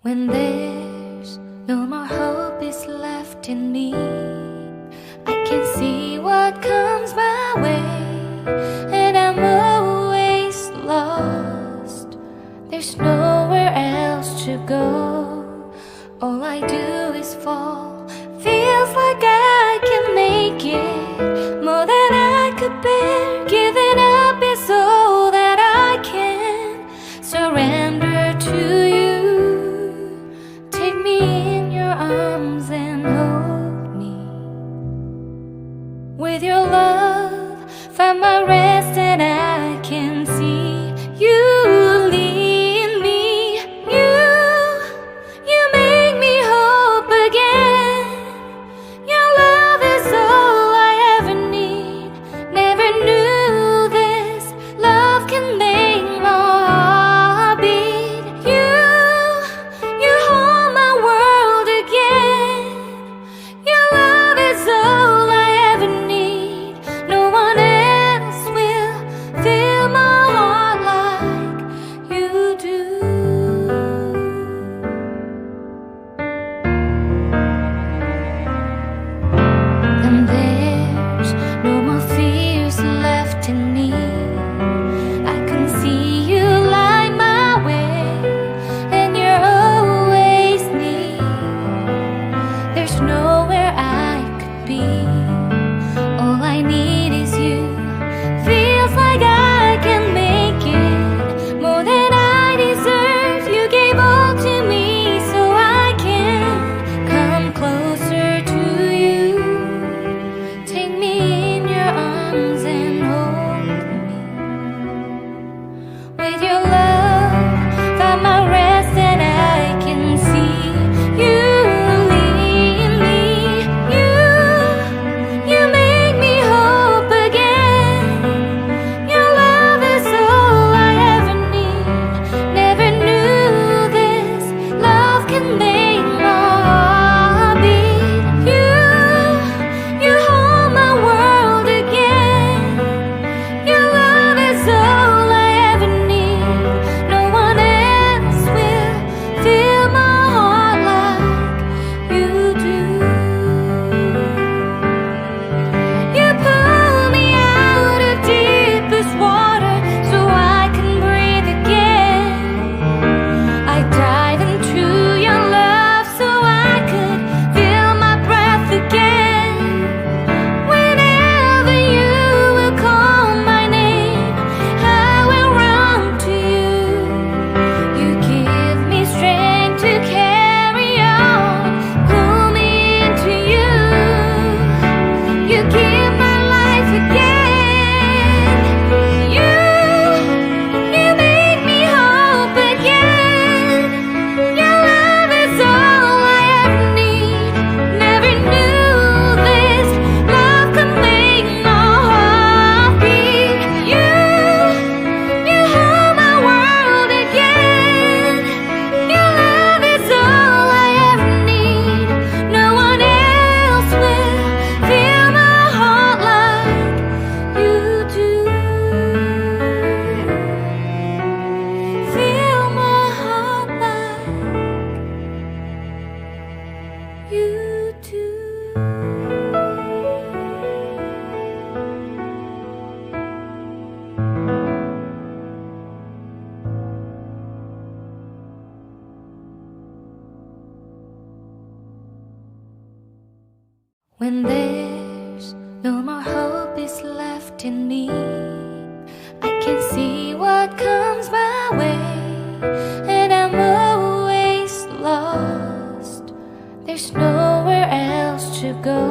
When there's no more hope is left in me, I can see what comes my way, and I'm always lost. There's nowhere else to go. All I do is fall. Feels like I can make it more than I could bear. Giving up is all that I can surrender to you. Take me in your arms and hold me. With your love, find my rest, and I can see you lead me. You make me hope again. Your love is all I ever need. Never knew this love can make my heart beat. You hold my world again. Your love is all I ever need. No one else will fill my heart like you do. And there's no more fears left in me. I can see you light my way, and you're always near. There's nowhere I could be. All I need is you. Feels like I can make it more than I deserve. You gave all to me so I can come closer to you. Take me in your arms and hold me. With your love, find my rest, and I can see you lead me. You make me hope again. Your love is all I ever need. Never knew this love can make my heart beat. You hold my world again. Your love is all I ever need. No one else will fill my heart like you do. You pull me out of deepest water so I can breathe again. I dive into your love so I could feel my breath again. Whenever you will call my name, I will run to you. You give me strength to carry on. Pull me into you. You give my life again. You make me hope again. Your love is all I ever need. Never knew this love could make my heart beat. You hold my world again. Your love is all I ever need. No one else will fill my heart like you do. Fill my heart like you do. When there's no more hope is left in me, I can see what comes my way, and I'm always lost. There's nowhere else to go.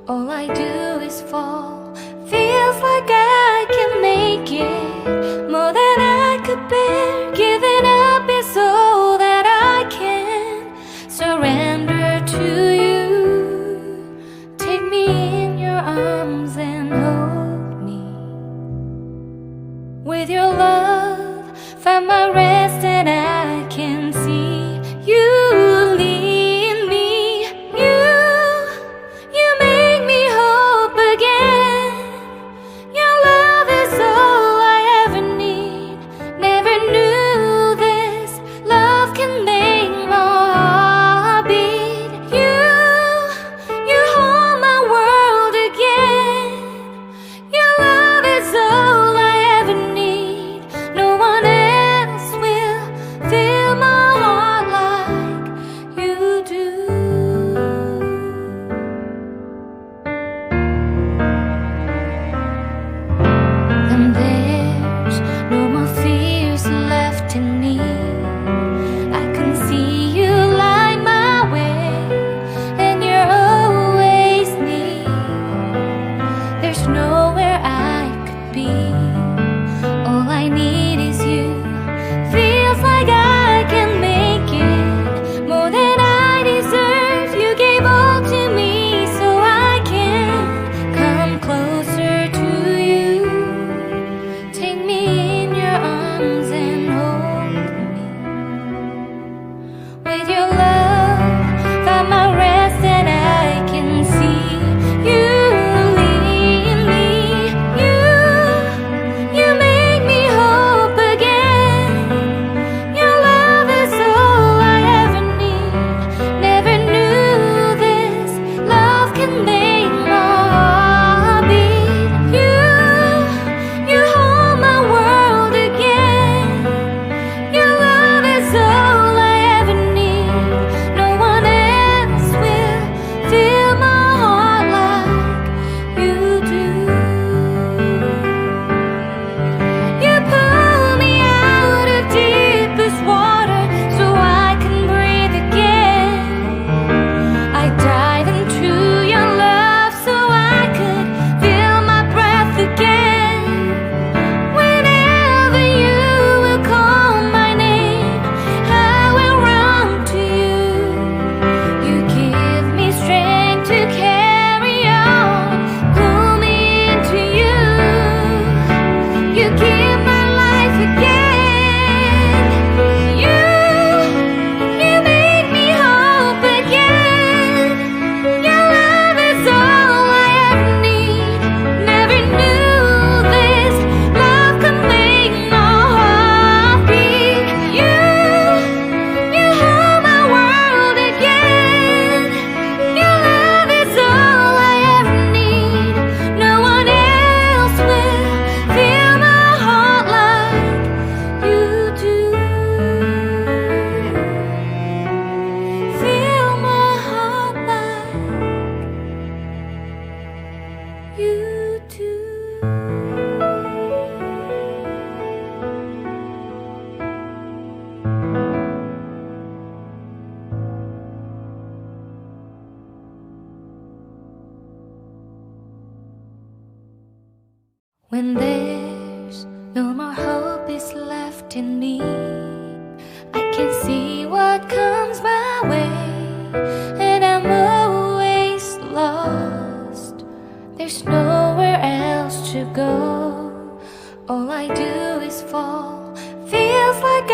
All I do is fall. Feels like I can make it more than I could bear. Giving up is all that I can surrender to you. Take me in your arms and hold me. With your love, When there's no more hope is left in me, I can see what comes my way, and I'm always lost. There's nowhere else to go. All I do is fall. Feels like